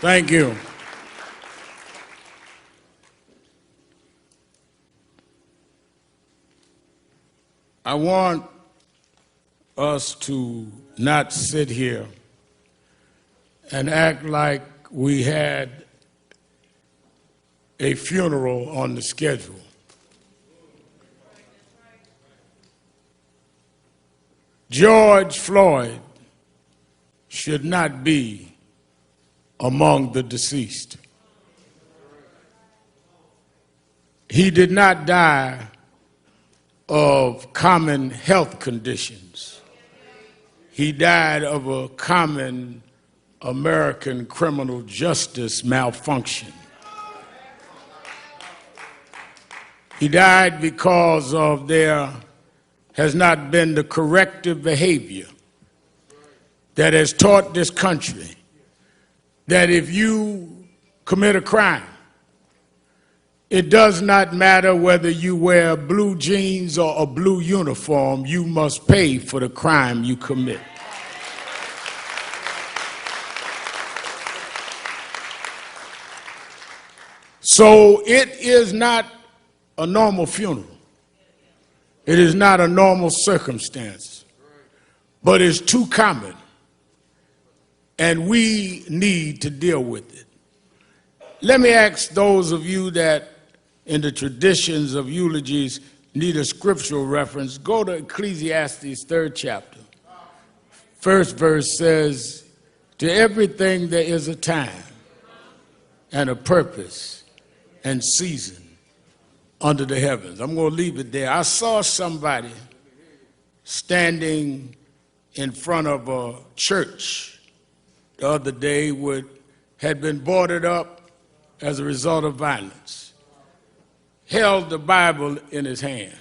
Thank you. I want us to not sit here and act like we had a funeral on the schedule. George Floyd should not be among the deceased. He did not die of common health conditions. He died of a common American criminal justice malfunction. He died because of there has not been the corrective behavior that has taught this country that if you commit a crime, it does not matter whether you wear blue jeans or a blue uniform, you must pay for the crime you commit. So it is not a normal funeral. It is not a normal circumstance, but it's too common, and we need to deal with it. Let me ask those of you that in the traditions of eulogies need a scriptural reference, go to Ecclesiastes 3rd chapter. First verse says, to everything there is a time and a purpose and season under the heavens. I'm going to leave it there. I saw somebody standing in front of a church the other day had been boarded up as a result of violence, held the Bible in his hand.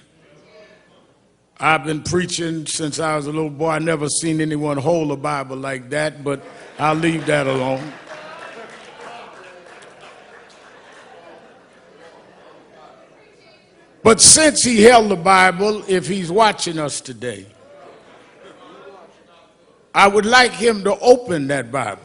I've been preaching since I was a little boy. I never seen anyone hold a Bible like that, but I'll leave that alone. But since he held the Bible, if he's watching us today, I would like him to open that Bible.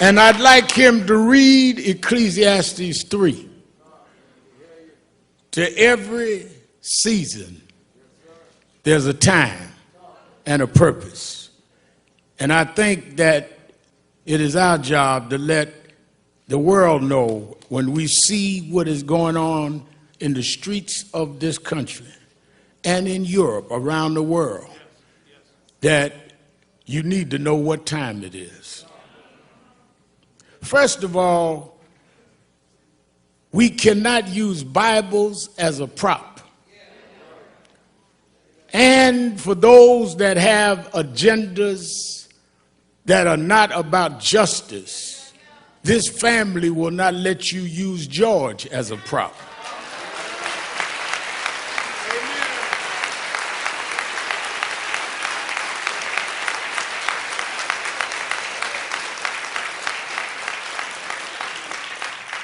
And I'd like him to read Ecclesiastes 3. To every season, there's a time and a purpose. And I think that it is our job to let the world know when we see what is going on in the streets of this country and in Europe, around the world, that you need to know what time it is. First of all, we cannot use Bibles as a prop. And for those that have agendas that are not about justice, this family will not let you use George as a prop.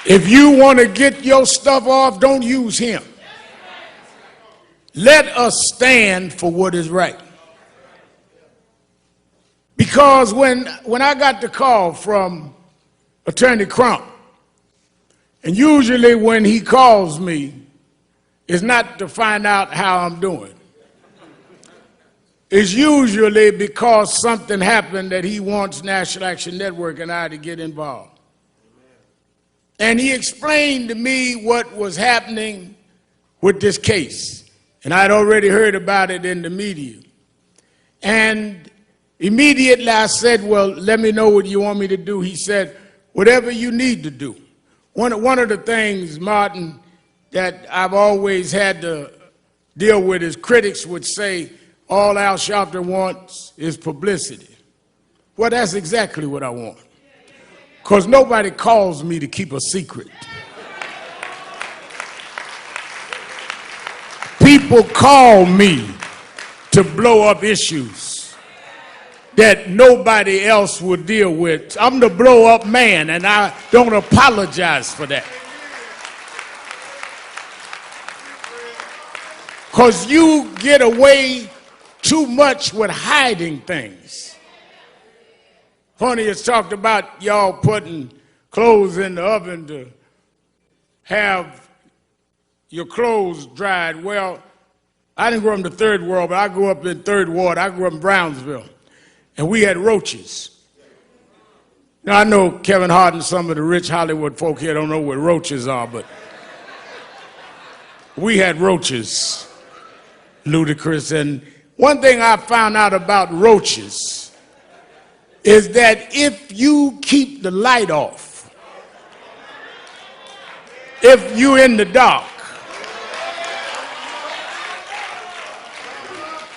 If you want to get your stuff off, don't use him. Let us stand for what is right. Because when I got the call from Attorney Crump, and usually when he calls me, it's not to find out how I'm doing. It's usually because something happened that he wants National Action Network and I to get involved. And he explained to me what was happening with this case. And I'd already heard about it in the media. And immediately I said, well, let me know what you want me to do. He said, whatever you need to do. One of the things, Martin, that I've always had to deal with is critics would say, all Al Sharpton wants is publicity. Well, that's exactly what I want. Because nobody calls me to keep a secret. People call me to blow up issues that nobody else would deal with. I'm the blow up man, and I don't apologize for that. Because you get away too much with hiding things. Honey has talked about y'all putting clothes in the oven to have your clothes dried. Well, I didn't grow up in the third world, but I grew up in third ward. I grew up in Brownsville, and we had roaches. Now, I know Kevin Hart and some of the rich Hollywood folk here don't know what roaches are, but we had roaches, ludicrous. And one thing I found out about roaches is that if you keep the light off, if you're in the dark,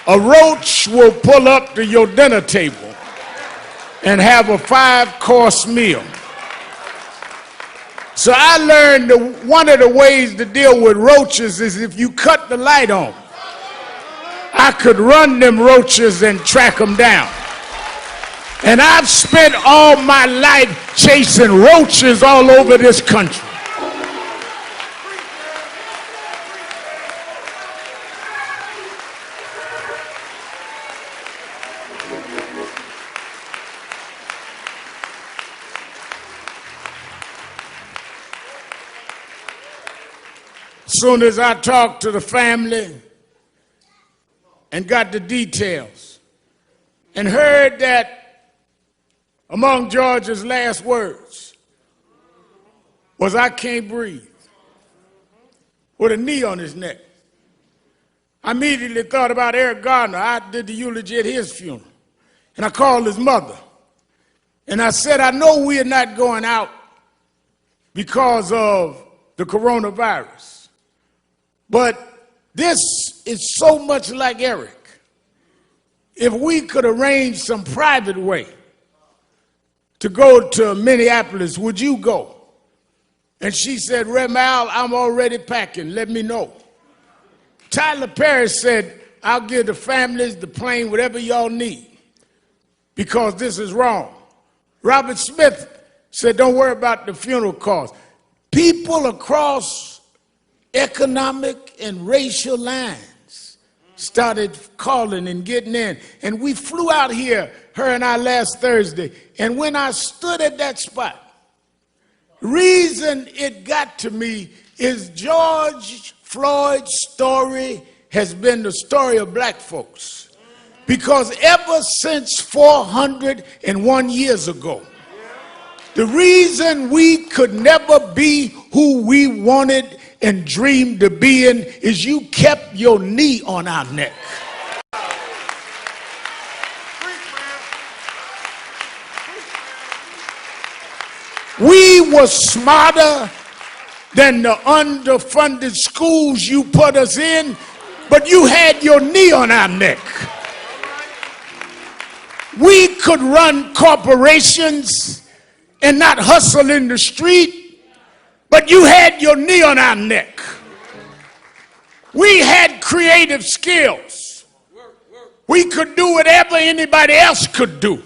a roach will pull up to your dinner table and have a 5-course meal. So I learned that one of the ways to deal with roaches is if you cut the light on. I could run them roaches and track them down. And I've spent all my life chasing roaches all over this country. As soon as I talked to the family and got the details and heard that among George's last words was, "I can't breathe," with a knee on his neck, I immediately thought about Eric Gardner. I did the eulogy at his funeral, and I called his mother, and I said, "I know we are not going out because of the coronavirus, but this is so much like Eric. If we could arrange some private way to go to Minneapolis, would you go?" And she said, "Rev Al, I'm already packing. Let me know." Tyler Perry said, "I'll give the families, the plane, whatever y'all need, because this is wrong." Robert Smith said, "Don't worry about the funeral costs." People across economic and racial lines started calling and getting in. And we flew out here, her and I, last Thursday. And when I stood at that spot, the reason it got to me is George Floyd's story has been the story of black folks. Because ever since 401 years ago, the reason we could never be who we wanted and dreamed to be in is you kept your knee on our neck. We were smarter than the underfunded schools you put us in, but you had your knee on our neck. We could run corporations and not hustle in the street, but you had your knee on our neck. We had creative skills. We could do whatever anybody else could do,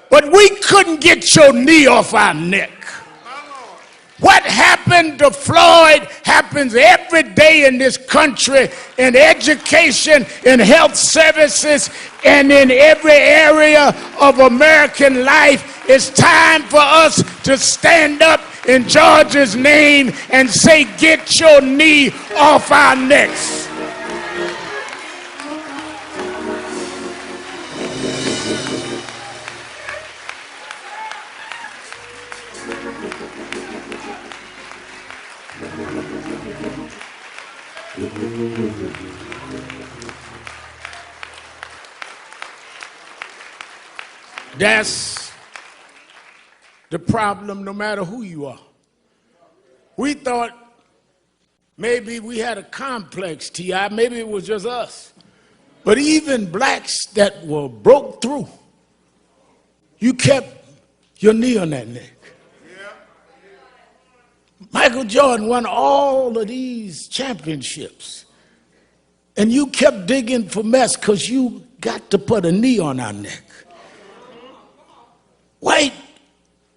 but we couldn't get your knee off our neck. What happened to Floyd happens every day in this country, in education, in health services, and in every area of American life. It's time for us to stand up in George's name and say, "Get your knee off our necks." That's the problem, no matter who you are. We thought maybe we had a complex, T.I., maybe it was just us. But even blacks that were broke through, you kept your knee on that neck. Michael Jordan won all of these championships, and you kept digging for mess because you got to put a knee on our neck. White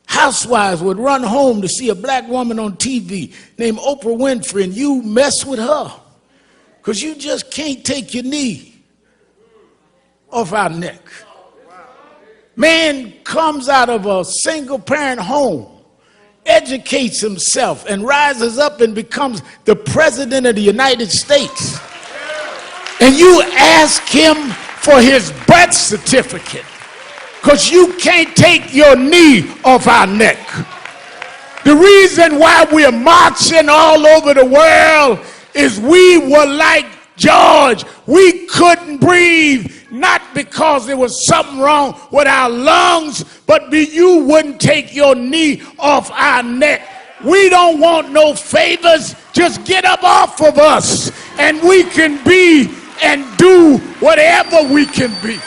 housewives would run home to see a black woman on TV named Oprah Winfrey, and you mess with her because you just can't take your knee off our neck. Man comes out of a single parent home, educates himself, and rises up and becomes the president of the United States. And you ask him for his birth certificate because you can't take your knee off our neck. The reason why we're marching all over the world is we were like George. We couldn't breathe, not because there was something wrong with our lungs, but you wouldn't take your knee off our neck. We don't want no favors. Just get up off of us and we can be and do whatever we can be.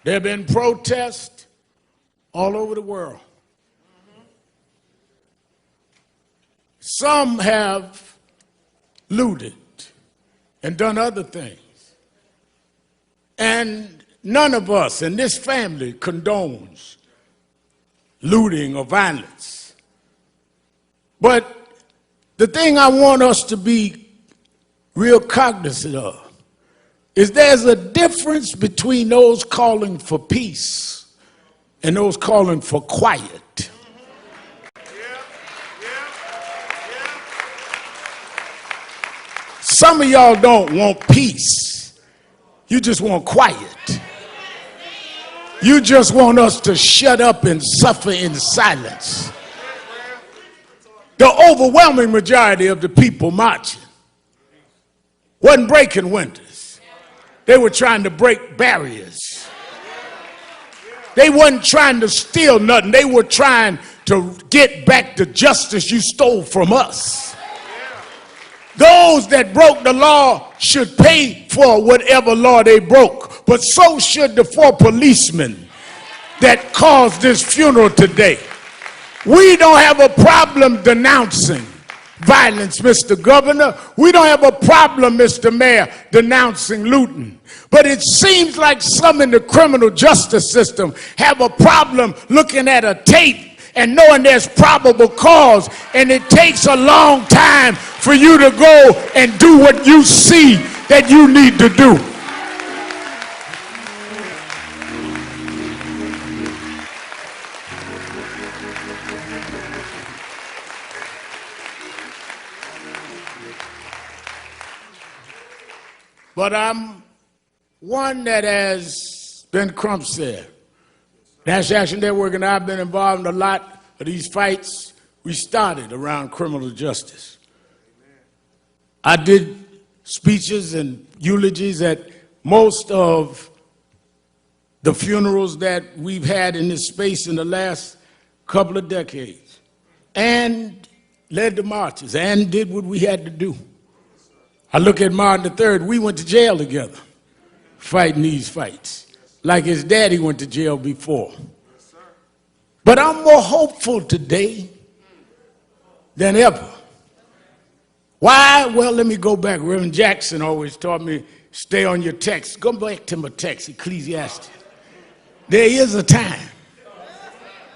There have been protests all over the world. Some have looted and done other things. And none of us in this family condones looting or violence. But the thing I want us to be real cognizant of is there's a difference between those calling for peace and those calling for quiet. Some of y'all don't want peace. You just want quiet. You just want us to shut up and suffer in silence. The overwhelming majority of the people marching wasn't breaking windows. They were trying to break barriers. They wasn't trying to steal nothing. They were trying to get back the justice you stole from us. Those that broke the law should pay for whatever law they broke, but so should the 4 policemen that caused this funeral today. We don't have a problem denouncing violence, Mr. Governor. We don't have a problem, Mr. Mayor, denouncing looting. But it seems like some in the criminal justice system have a problem looking at a tape and knowing there's probable cause, and it takes a long time for you to go and do what you see that you need to do. But I'm one that, as Ben Crump said, National Action Network and I have been involved in a lot of these fights we started around criminal justice. I did speeches and eulogies at most of the funerals that we've had in this space in the last couple of decades, and led the marches and did what we had to do. I look at Martin III, we went to jail together, fighting these fights, like his daddy went to jail before. But I'm more hopeful today than ever. Why? Well, let me go back. Reverend Jackson always taught me, stay on your text. Go back to my text, Ecclesiastes. There is a time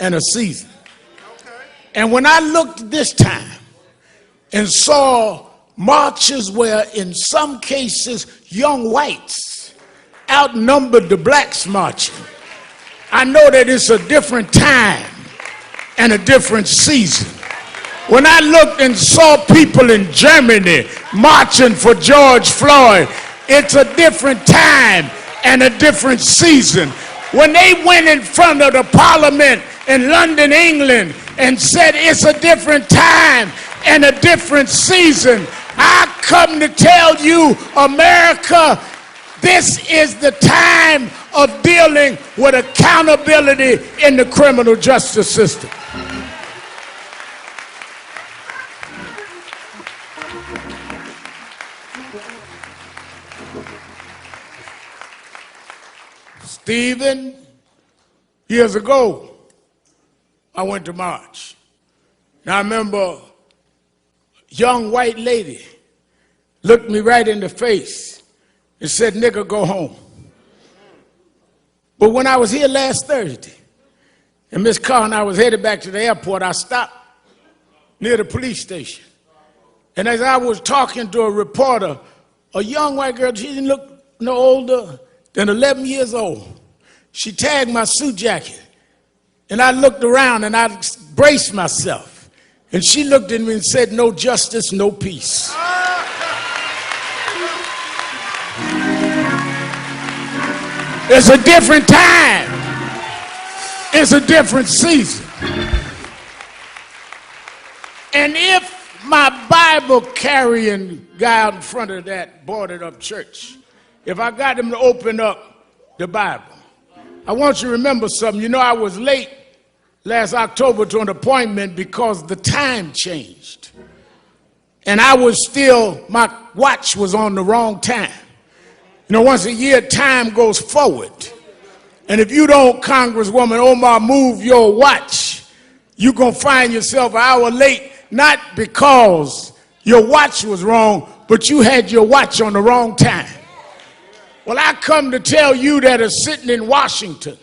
and a season. And when I looked this time and saw marches where in some cases young whites outnumbered the blacks marching, I know that it's a different time and a different season. When I looked and saw people in Germany marching for George Floyd, it's a different time and a different season. When they went in front of the parliament in London, England, and said it's a different time and a different season, I come to tell you, America, this is the time of dealing with accountability in the criminal justice system. Stephen, years ago, I went to march. And I remember a young white lady looked me right in the face and said, "Nigga, go home." But when I was here last Thursday, and Miss Carr and I was headed back to the airport, I stopped near the police station. And as I was talking to a reporter, a young white girl, she didn't look no older than 11 years old. She tagged my suit jacket. And I looked around and I braced myself. And she looked at me and said, "No justice, no peace." It's a different time. It's a different season. And if my Bible carrying guy out in front of that boarded up church, if I got him to open up the Bible, I want you to remember something. You know, I was late last October to an appointment because the time changed. And I was still, my watch was on the wrong time. You know, once a year, time goes forward. And if you don't, Congresswoman Omar, move your watch, you're going to find yourself an hour late, not because your watch was wrong, but you had your watch on the wrong time. Well, I come to tell you that are sitting in Washington,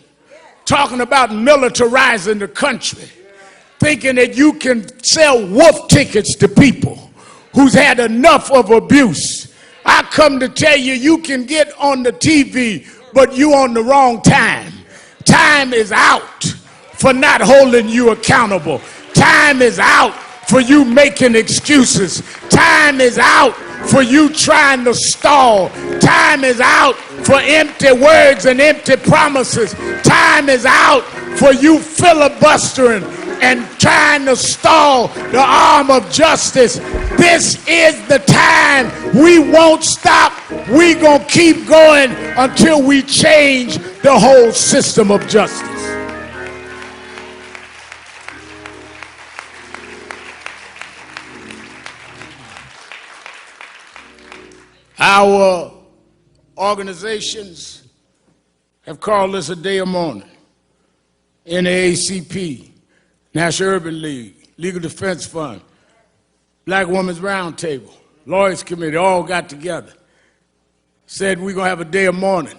talking about militarizing the country, thinking that you can sell wolf tickets to people who's had enough of abuse. I come to tell you, you can get on the TV, but you on the wrong time. Time is out for not holding you accountable. Time is out for you making excuses. Time is out for you trying to stall. Time is out for empty words and empty promises. Time is out for you filibustering and trying to stall the arm of justice. This is the time. We won't stop. We're going to keep going until we change the whole system of justice. Our organizations have called this a day of mourning. NAACP, National Urban League, Legal Defense Fund, Black Women's Roundtable, Lawyers Committee, all got together, said we're going to have a day of mourning.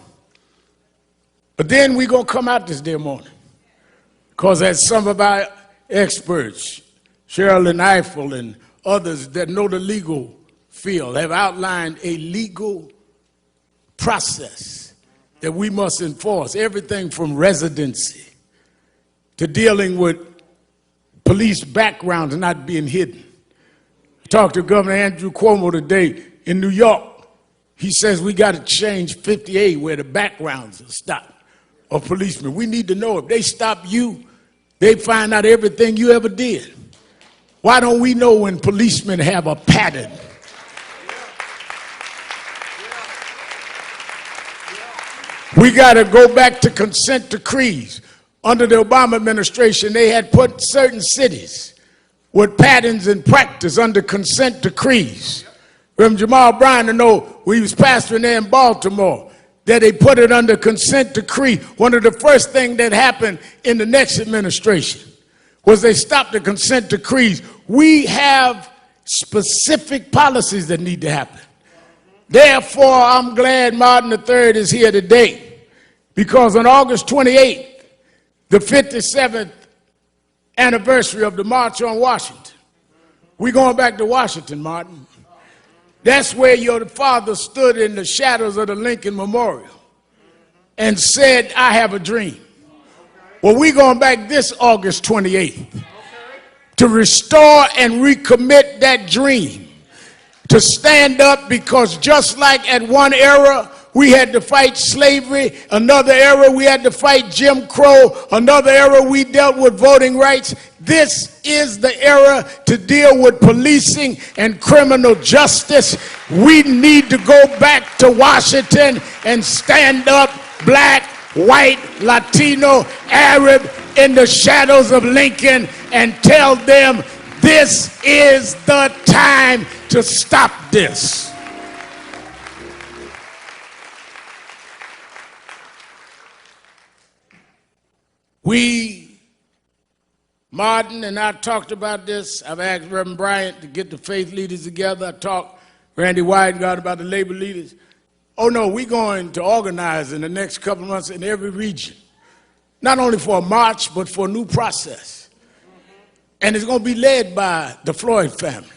But then we're going to come out this day of mourning. Because as some of our experts, Cheryl Eiffel and others that know the legal field, have outlined a legal process that we must enforce, everything from residency to dealing with police backgrounds not being hidden. I talked to Governor Andrew Cuomo today in New York. He says we got to change 58 where the backgrounds are stopped of policemen. We need to know if they stop you, they find out everything you ever did. Why don't we know when policemen have a pattern? We got to go back to consent decrees. Under the Obama administration, they had put certain cities with patterns and practice under consent decrees. Rev Jamal Bryant, I know we was pastoring there in Baltimore, that they put it under consent decree. One of the first things that happened in the next administration was they stopped the consent decrees. We have specific policies that need to happen. Therefore, I'm glad Martin III is here today, because on August 28th, the 57th anniversary of the March on Washington, we're going back to Washington, Martin. That's where your father stood in the shadows of the Lincoln Memorial and said, "I have a dream." Well, we're going back this August 28th to restore and recommit that dream, to stand up, because just like at one era we had to fight slavery, another era we had to fight Jim Crow, another era we dealt with voting rights, this is the era to deal with policing and criminal justice. We need to go back to Washington and stand up, black, white, Latino, Arab, in the shadows of Lincoln, and tell them this is the time to stop this. We Martin and I talked about this. I've asked Reverend Bryant to get the faith leaders together. I talked Randy Weidengard about the labor leaders. Oh no, we're going to organize in the next couple of months in every region. Not only for a march, but for a new process. And it's going to be led by the Floyd family.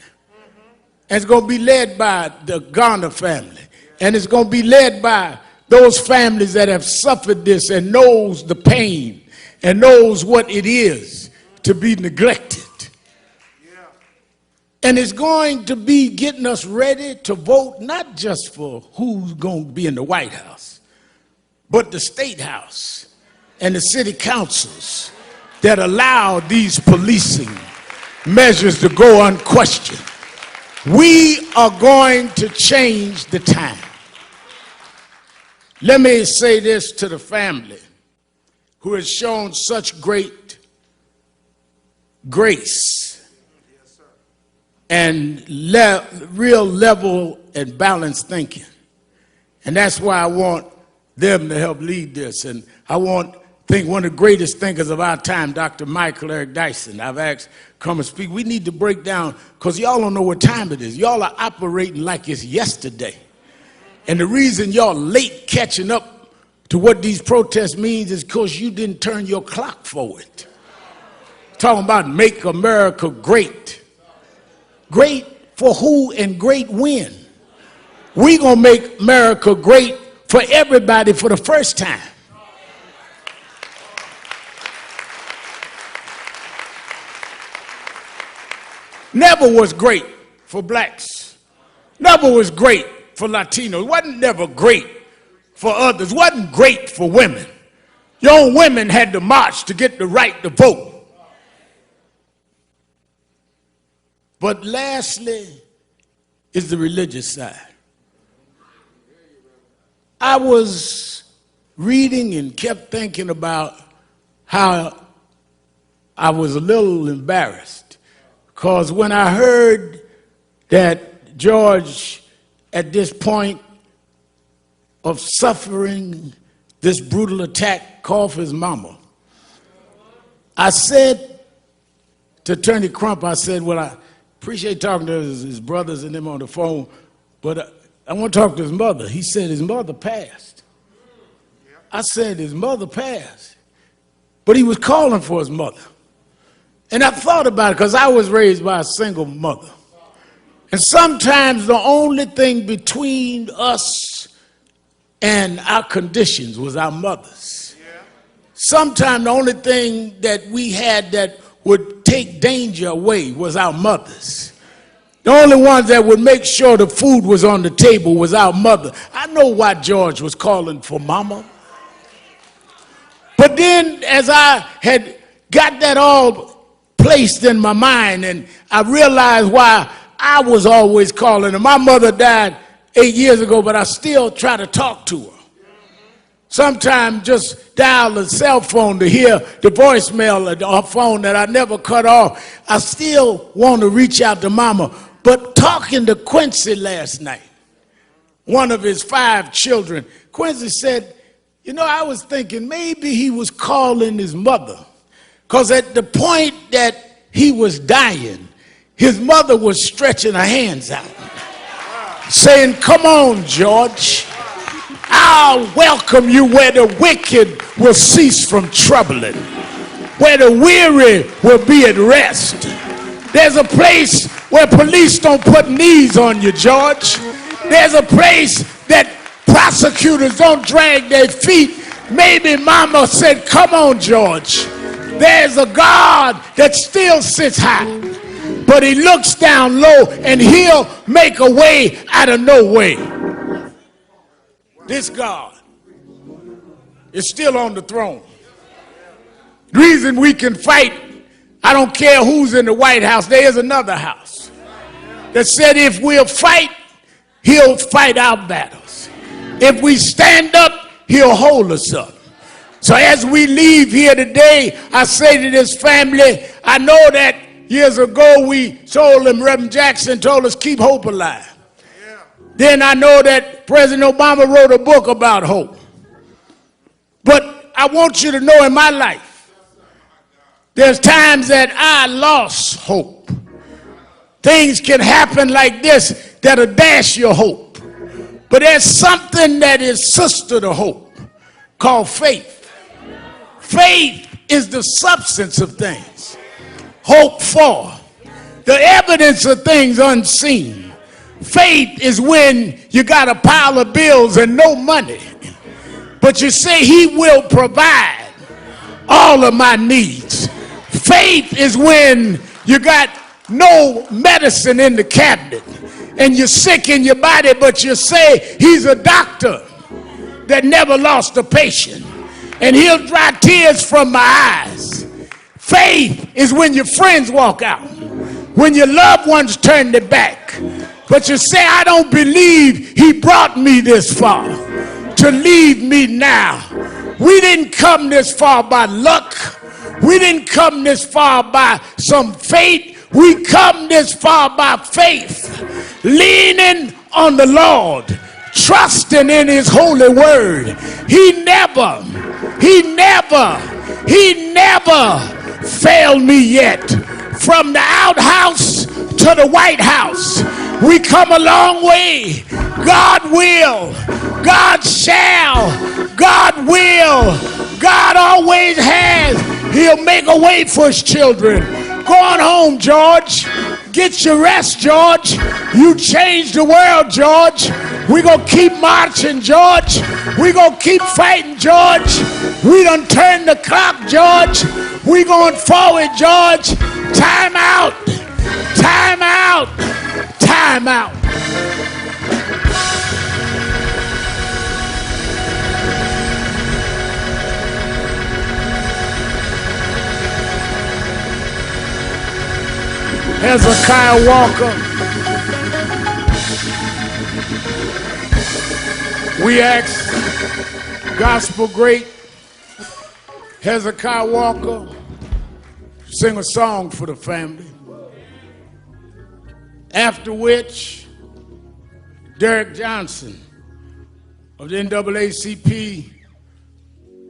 And it's going to be led by the Garner family. And it's going to be led by those families that have suffered this and knows the pain and knows what it is to be neglected. And it's going to be getting us ready to vote not just for who's going to be in the White House, but the State House and the city councils that allow these policing measures to go unquestioned. We are going to change the time. Let me say this to the family who has shown such great grace and real level and balanced thinking. And that's why I want them to help lead this. And I think one of the greatest thinkers of our time, Dr. Michael Eric Dyson, I've asked come and speak. We need to break down, because y'all don't know what time it is. Y'all are operating like it's yesterday. And the reason y'all late catching up to what these protests means is because you didn't turn your clock forward. Talking about make America great. Great for who and great when? We're going to make America great for everybody for the first time. Never was great for blacks. Never was great for Latinos. Wasn't never great for others. Wasn't great for women. Young women had to march to get the right to vote. But lastly is the religious side. I was reading and kept thinking about how I was a little embarrassed, because when I heard that George, at this point of suffering this brutal attack, called for his mama, I said to Attorney Crump, I said, well, I appreciate talking to his brothers and them on the phone, but I want to talk to his mother. He said his mother passed. I said his mother passed. But he was calling for his mother. And I thought about it, because I was raised by a single mother. And sometimes the only thing between us and our conditions was our mothers. Sometimes the only thing that we had that would take danger away was our mothers. The only ones that would make sure the food was on the table was our mother. I know why George was calling for mama. But then as I had got that all placed in my mind, and I realized why I was always calling her. My mother died 8 years ago, but I still try to talk to her. Sometimes just dial the cell phone to hear the voicemail of her phone that I never cut off. I still want to reach out to mama. But talking to Quincy last night, one of his 5 children, Quincy said, you know, I was thinking maybe he was calling his mother, because at the point that he was dying, his mother was stretching her hands out, saying, come on, George. I'll welcome you where the wicked will cease from troubling, where the weary will be at rest. There's a place where police don't put knees on you, George. There's a place that prosecutors don't drag their feet. Maybe mama said, come on, George. There's a God that still sits high, but he looks down low, and he'll make a way out of no way. This God is still on the throne. The reason we can fight, I don't care who's in the White House, there is another house that said if we'll fight, he'll fight our battles. If we stand up, he'll hold us up. So as we leave here today, I say to this family, I know that years ago we told them, Reverend Jackson told us, keep hope alive. Then I know that President Obama wrote a book about hope. But I want you to know in my life, There's times that I lost hope. Things can happen like this that'll dash your hope. But there's something that is sister to hope called faith. Faith is the substance of things hoped for, the evidence of things unseen. Faith is when you got a pile of bills and no money, but you say he will provide all of my needs. Faith is when you got no medicine in the cabinet and you're sick in your body, but you say he's a doctor that never lost a patient and he'll dry tears from my eyes. Faith is when your friends walk out, when your loved ones turn their back, but you say, I don't believe he brought me this far to leave me now. We didn't come this far by luck. We didn't come this far by some fate. We come this far by faith, leaning on the Lord, trusting in his holy word. He never failed me yet. From the outhouse to the White House, we come a long way. God will, God shall, God will, God always has. He'll make a way for his children. Go on home, George. Get your rest, George. You changed the world, George. We're going to keep marching, George. We're going to keep fighting, George. We done turned the clock, George. We're going forward, George. Time out. Time out. Time out. Hezekiah Walker, we asked gospel great Hezekiah Walker to sing a song for the family, after which Derek Johnson of the NAACP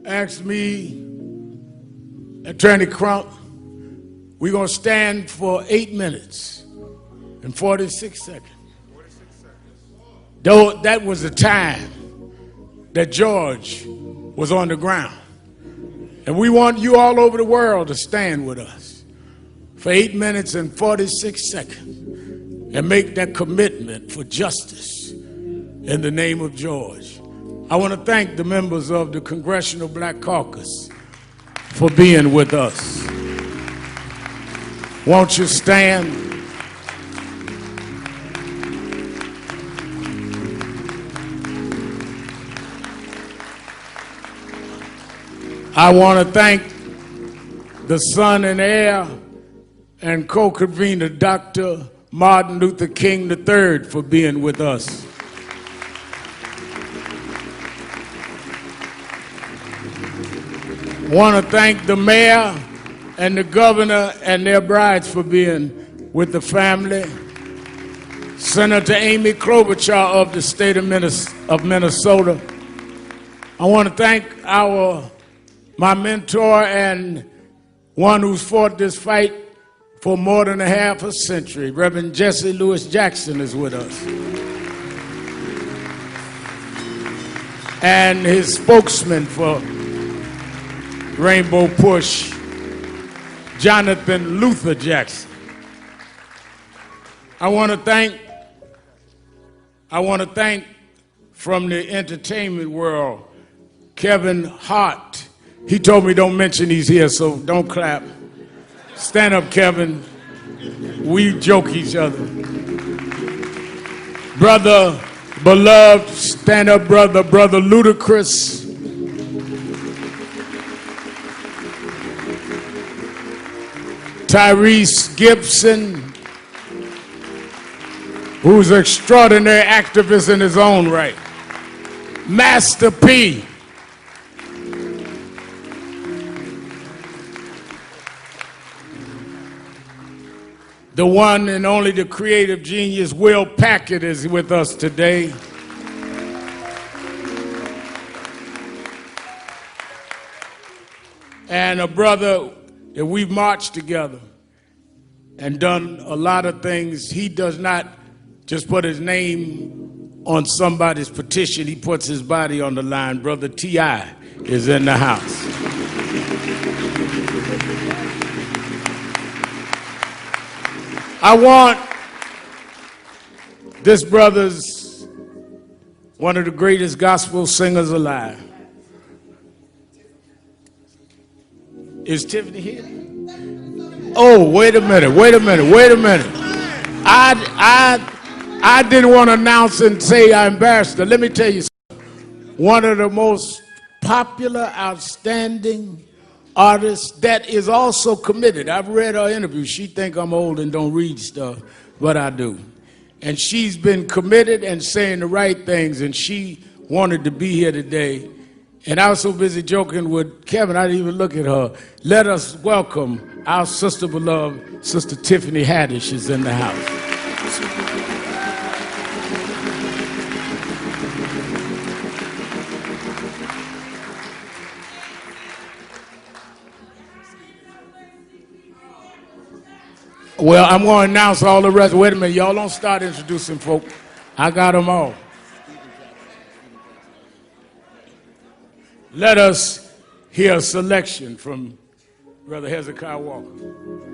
asked me, Attorney Crump, we're going to stand for 8 minutes and 46 seconds. Though that was the time that George was on the ground. And we want you all over the world to stand with us for 8 minutes and 46 seconds and make that commitment for justice in the name of George. I want to thank the members of the Congressional Black Caucus for being with us. Won't you stand? I want to thank the son and heir and co-convener Dr. Martin Luther King III for being with us. Want to thank the mayor and the governor and their brides for being with the family. Senator Amy Klobuchar of the state of Minnesota. I want to thank my mentor and one who's fought this fight for more than a half a century. Reverend Jesse Lewis Jackson is with us. And his spokesman for Rainbow Push, Jonathan Luther Jackson. I want to thank from the entertainment world, Kevin Hart. He told me don't mention he's here, so don't clap. Stand up, Kevin. We joke each other. Brother Beloved, stand up, brother. Brother Ludacris. Tyrese Gibson, who's an extraordinary activist in his own right. Master P. The one and only, the creative genius, Will Packard, is with us today. And a brother that we've marched together and done a lot of things. He does not just put his name on somebody's petition, he puts his body on the line. Brother T.I. is in the house. I want this brother's one of the greatest gospel singers alive. Is Tiffany here? Oh, wait a minute. I didn't want to announce and say I embarrassed her. Let me tell you something. One of the most popular, outstanding artists that is also committed. I've read her interview. She think I'm old and don't read stuff, but I do. And she's been committed and saying the right things, and she wanted to be here today. And I was so busy joking with Kevin, I didn't even look at her. Let us welcome our sister beloved, Sister Tiffany Haddish is in the house. Well, I'm going to announce all the rest. Wait a minute, y'all don't start introducing folk. I got them all. Let us hear a selection from Brother Hezekiah Walker.